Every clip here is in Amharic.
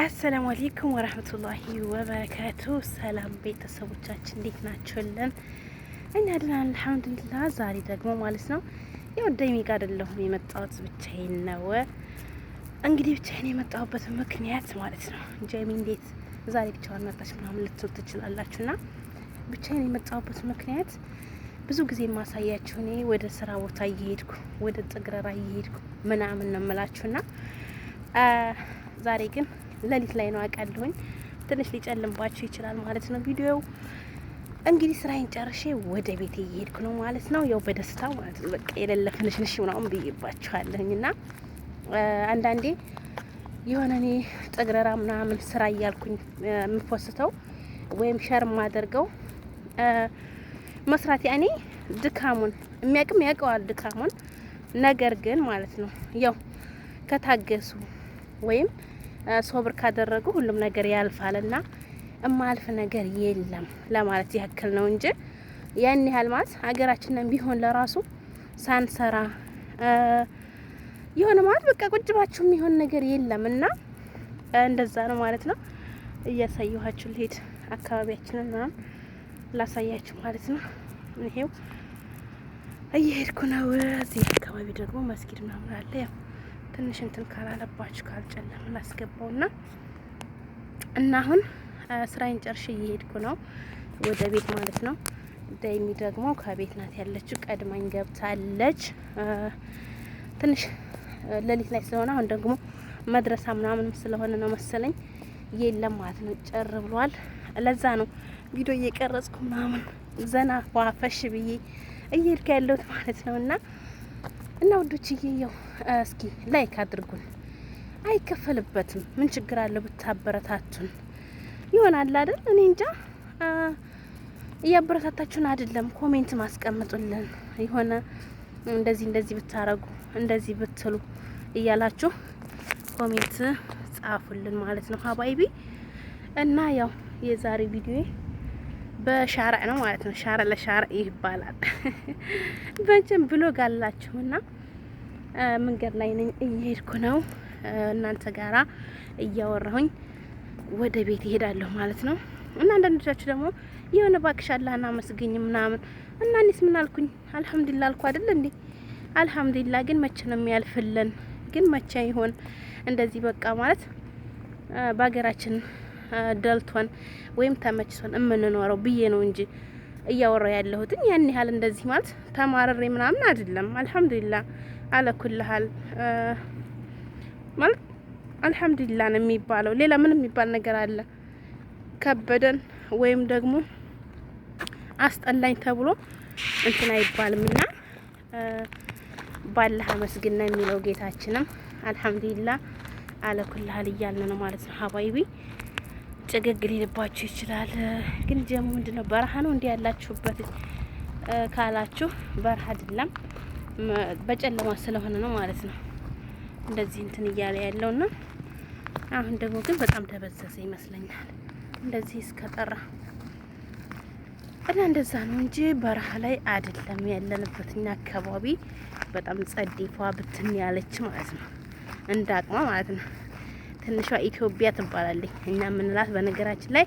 አሰላሙ አለይኩም ወራህመቱላሂ ወበረካቱ። ሰላም ቤተሰቦቻችን እንዴት ናችሁልን? እኛ ደህና አልሐምዱሊላህ። ዛሬ ደግሞ ማለት ነው ያው ዳይሚ ጋር አይደለሁም የመጣሁት ብቻዬን ነው። እንግዲህ ብቻዬን የመጣሁበት ምክንያት ማለት ነው ጃይሚ እንዴት ዛሬ ብቻዋን መጣች ምናምን ልትሉ ትችላላችሁና ብቻዬን የመጣሁበት ምክንያት ብዙ ጊዜ ማሳያችሁ እኔ ወደ ስራ ቦታ እየሄድኩ ወደ ጥግረራ እየሄድኩ ምናምን ነው የምላችሁና ዛሬ ግን ሌሊት ላይ ነው አውቃለሁኝ። ትንሽ ሊጨልምባችሁ ይችላል ማለት ነው ቪዲዮው። እንግዲህ ስራዬን ጨርሼ ወደ ቤቴ እየሄድኩ ነው ማለት ነው። ያው በደስታ ማለት ነው በቃ የሌለ ፍንሽንሽ ምናምን ብዬባችኋለሁኝ እና አንዳንዴ የሆነ እኔ ጥግረራ ምናምን ስራ እያልኩኝ የምፖስተው ወይም ሸር የማደርገው መስራት ያኔ ድካሙን የሚያውቅም ያውቀዋል ድካሙን። ነገር ግን ማለት ነው ያው ከታገሱ ወይም ሶብር ካደረጉ ሁሉም ነገር ያልፋልና እማልፍ ነገር የለም ለማለት ያክል ነው እንጂ ያን ያህል ማለት ሀገራችንን ቢሆን ለራሱ ሳንሰራ የሆነ ማለት በቃ ቁጭ ባችሁ የሚሆን ነገር የለምና እንደዛ ነው ማለት ነው። እያሳየኋችሁ ልሄድ አካባቢያችንን ምናምን ላሳያችሁ ማለት ነው። ይሄው እየሄድኩ ነው። እዚህ አካባቢ ደግሞ መስጊድ ምናምን አለ። ያው ትንሽ እንትን ካላለባችሁ ካልጨለም ላስገባውና እና አሁን ስራዬን ጨርሼ እየሄድኩ ነው ወደ ቤት ማለት ነው። ዳይሚ ደግሞ ከቤት ናት ያለችው፣ ቀድማኝ ገብታለች። ትንሽ ሌሊት ላይ ስለሆነ አሁን ደግሞ መድረሳ ምናምንም ስለሆነ ነው መሰለኝ የለም ማለት ነው። ጨር ብሏል። ለዛ ነው ቪዲዮ እየቀረጽኩ ምናምን ዘና ዋፈሽ ብዬ እየሄድኩ ያለሁት ማለት ነውና እና ውዶችዬ ያው እስኪ ላይክ አድርጉን፣ አይከፈልበትም። ምን ችግር አለው ብታበረታቱን? ይሆናል አይደል? እኔ እንጃ እያበረታታችሁን አይደለም፣ ኮሜንት ማስቀምጡልን የሆነ እንደዚህ እንደዚህ ብታረጉ እንደዚህ ብትሉ እያላችሁ ኮሜንት ጻፉልን ማለት ነው ሀባይቢ። እና ያው የዛሬ ቪዲዮ በሻርዕ ነው ማለት ነው። ሻርዕ ለሻርዕ ይባላል። በእንጨም ብሎግ አላችሁና መንገድ ላይ ነኝ እየሄድኩ ነው እናንተ ጋራ እያወራሁኝ ወደ ቤት እሄዳለሁ ማለት ነው። እና አንዳንዶቻችሁ ደግሞ የሆነ ባክሽ አላህና መስገኝ ምናምን እና እኔስ ምን አልኩኝ? አልሐምዱሊላህ አልኩ አይደል እንዴ? አልሐምዱሊላህ ግን መቼ ነው የሚያልፍልን? ግን መቼ ይሆን እንደዚህ በቃ ማለት በሀገራችን ደልቶን ወይም ተመችቶን የምንኖረው ብዬ ነው እንጂ እያወራው ያለሁት ያን ያህል እንደዚህ ማለት ተማረሬ ምናምን አይደለም። አልሐምዱሊላህ አለኩልሃል ማለት አልሐምዱሊላህ ነው የሚባለው። ሌላ ምን የሚባል ነገር አለ? ከበደን ወይም ደግሞ አስጠላኝ ተብሎ እንትን አይባልምና ባላህ መስግን ነው የሚለው ጌታችንም አልሐምዱሊላህ አለኩልሃል እያልን ነው ማለት ነው ሀባይቢ። ጭግግ ሊልባችሁ ይችላል። ግን ጀሙ ምንድነው በረሃ ነው እንዲህ ያላችሁበት ካላችሁ በረሃ አይደለም፣ በጨለማ ስለሆነ ነው ማለት ነው እንደዚህ እንትን እያለ ያለውና አሁን ደግሞ ግን በጣም ተበዘዘ ይመስለኛል እንደዚህ እስከጠራ እና እንደዛ ነው እንጂ በረሃ ላይ አይደለም ያለንበት። እኛ አካባቢ በጣም ጸዴፏ ብትን ያለች ማለት ነው እንዳቅማ ማለት ነው። ትንሿ ኢትዮጵያ ትባላለች እኛ የምንላት በነገራችን ላይ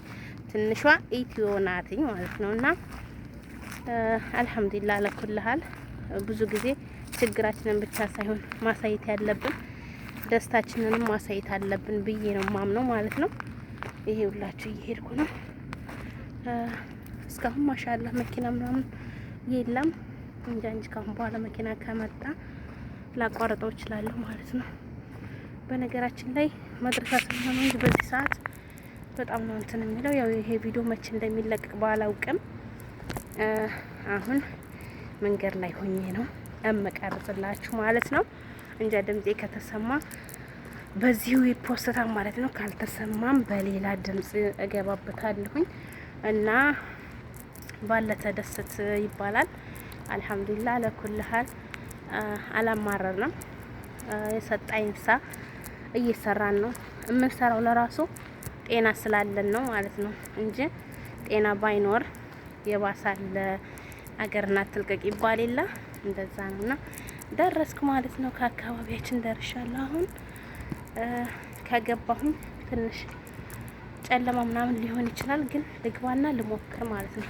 ትንሿ ኢትዮ ናትኝ ማለት ነውና አልሐምዱሊላህ ለኩልሃል። ብዙ ጊዜ ችግራችንን ብቻ ሳይሆን ማሳየት ያለብን ደስታችንንም ማሳየት አለብን ብዬ ነው ማምነው ማለት ነው። ይሄ ሁላችሁ እየሄድኩ ነው። እስካሁን ማሻአላህ መኪና ምናምን የለም እንጃ እንጂ ካሁን በኋላ መኪና ከመጣ ላቋርጠው እችላለሁ ማለት ነው። በነገራችን ላይ መድረሳ ስለሆነ እንጂ በዚህ ሰዓት በጣም ነው እንትን የሚለው። ያው ይሄ ቪዲዮ መቼ እንደሚለቀቅ ባላውቅም አሁን መንገድ ላይ ሆኜ ነው እመቀርጽላችሁ ማለት ነው። እንጃ ድምጼ ከተሰማ በዚሁ ይፖስታል ማለት ነው። ካልተሰማም በሌላ ድምጽ እገባበታለሁኝ እና ባለ ተደሰት ይባላል። አልሐምዱሊላህ ለኩልሃል አላማረርንም። የሰጣይንሳ እየሰራን ነው። የምንሰራው ለራሱ ጤና ስላለን ነው ማለት ነው እንጂ ጤና ባይኖር የባሳለ አገርና ትልቀቅ ይባል የለ እንደዛ ነውና ደረስኩ ማለት ነው። ከአካባቢያችን ደርሻለሁ። አሁን ከገባሁኝ ትንሽ ጨለማ ምናምን ሊሆን ይችላል፣ ግን ልግባና ልሞክር ማለት ነው።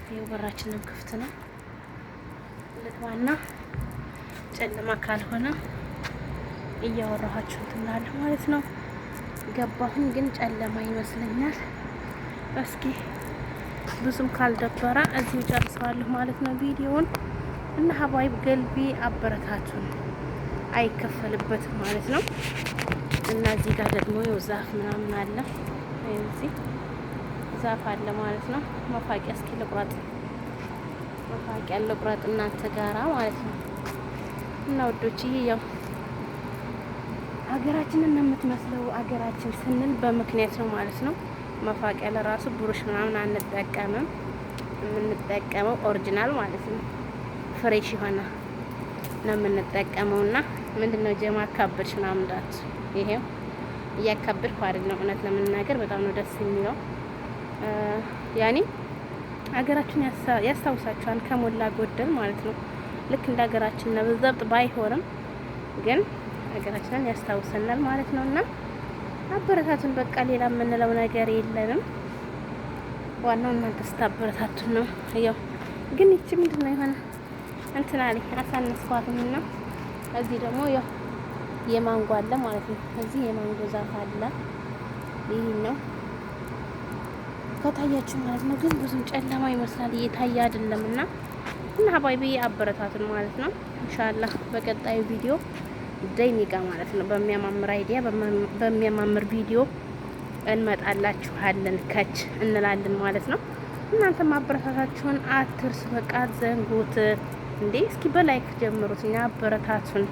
ይኸው በራችንም ክፍት ነው። ልግባና ጨለማ ካልሆነ እያወራኋችሁ ትላለሁ ማለት ነው። ገባሁኝ ግን ጨለማ ይመስለኛል። እስኪ ብዙም ካልደበረ እዚሁ ጨርሰዋለሁ ማለት ነው ቪዲዮውን። እና ሀባይብ ገልቢ አበረታቱን፣ አይከፈልበትም ማለት ነው። እና እዚህ ጋር ደግሞ የው ዛፍ ምናምን አለ፣ እዚህ ዛፍ አለ ማለት ነው። መፋቂያ እስኪ ልቁረጥ፣ መፋቂያ ልቁረጥ እናንተ ጋራ ማለት ነው። እና ወዶችዬ ያው ሀገራችንን ነው የምትመስለው። ሀገራችን ስንል በምክንያት ነው ማለት ነው። መፋቂያ ለራሱ ብሩሽ ምናምን አንጠቀምም፣ የምንጠቀመው ኦሪጂናል ማለት ነው። ፍሬሽ የሆነ ነው የምንጠቀመው። እና ምንድነው ጀማ አካብድሽ ምናምን እንዳት፣ ይሄው እያካብድኩ አይደለም፣ እውነት ለመናገር በጣም ነው ደስ የሚለው። ያኔ ሀገራችን ያስታውሳችኋል ከሞላ ጎደል ማለት ነው። ልክ እንደ ሀገራችን ነው በዛብጥ ባይሆንም ግን ሀገራችንን ያስታውሰናል ማለት ነው። እና አበረታቱን፣ በቃ ሌላ የምንለው ነገር የለንም። ዋናው እናንተ ስታበረታቱን ነው። ያው ግን እቺ ምንድነው የሆነ እንትን አለኝ አሳነስኳትም። እና እዚህ ደግሞ ያው የማንጎ አለ ማለት ነው። እዚህ የማንጎ ዛፍ አለ። ይሄ ነው ከታያችሁ ማለት ነው። ግን ብዙም ጨለማ ይመስላል እየታየ አይደለም። እና ሀባይቢ አበረታቱን ማለት ነው። ኢንሻአላህ በቀጣዩ ቪዲዮ ደይኒቃ ማለት ነው በሚያማምር አይዲያ በሚያማምር ቪዲዮ እንመጣላችኋለን፣ ከች እንላለን ማለት ነው። እናንተ ማበረታታችሁን አትርስ፣ በቃ ዘንጉት እንዴ። እስኪ በላይክ ጀምሩት፣ እኛ አበረታቱን።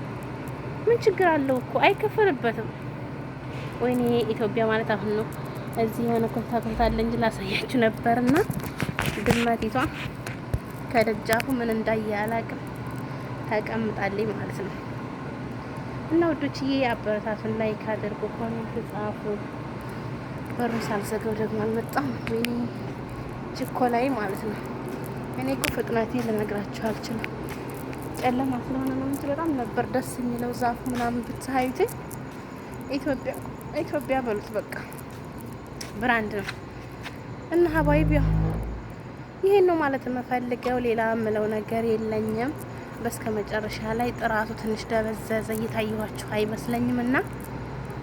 ምን ችግር አለው እኮ አይከፈልበትም። ወይኔ ኢትዮጵያ ማለት አሁን ነው። እዚህ የሆነ ኮንታክት አለ እንጂ ላሳያችሁ ነበርና ድመቲቷ ከደጃፉ ምን እንዳየ አላቅም ተቀምጣለኝ ማለት ነው። እና ወዶችዬ አበረታቱን፣ ላይክ አድርጉ፣ ኮሜንት ጻፉ። በሩ ሳልዘጋው ደግሞ አልመጣም። ወይኔ ችኮላይ ማለት ነው። እኔ እኮ ፍጥነቴ ልነግራችሁ አልችልም። ጨለማ ስለሆነ ነው እንጂ በጣም ነበር ደስ የሚለው። ዛፉ ምናምን ብትሃዩት ኢትዮጵያ በሉት በቃ ብራንድ ነው። እና ሀባይብ ያው ይሄን ነው ማለት የምፈልገው። ሌላ የምለው ነገር የለኝም። በስከ መጨረሻ ላይ ጥራቱ ትንሽ ደበዘዘ፣ እየታየኋችሁ አይመስለኝም። እና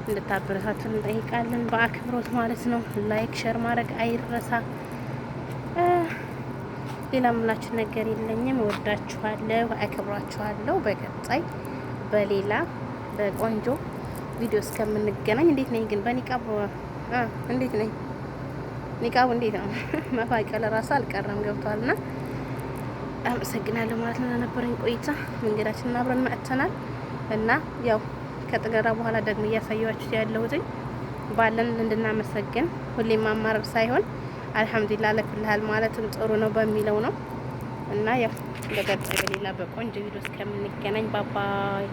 እንድታበረታቱን እንጠይቃለን በአክብሮት ማለት ነው። ላይክ ሼር ማድረግ አይረሳ። ሌላ የምላችሁ ነገር የለኝም። እወዳችኋለሁ፣ አከብራችኋለሁ። በቀጣይ በሌላ በቆንጆ ቪዲዮ እስከምንገናኝ። እንዴት ነኝ ግን በኒቃብ እንዴት ነኝ? ኒቃቡ እንዴት ነው? መፋቂያ ለራሱ አልቀረም ገብቷልና አመሰግናለሁ ማለት ነው ለነበረኝ ቆይታ። መንገዳችንን አብረን መጥተናል እና ያው ከጥገራ በኋላ ደግሞ እያሳየኋችሁ ያለሁትኝ ባለን እንድናመሰግን ሁሌም ማማረር ሳይሆን አልሐምዱሊላህ ለኩልሃል ማለትም ጥሩ ነው በሚለው ነው። እና ያው በቀጣይ በሌላ በቆንጆ ቪዲዮ እስከምንገናኝ ባባይ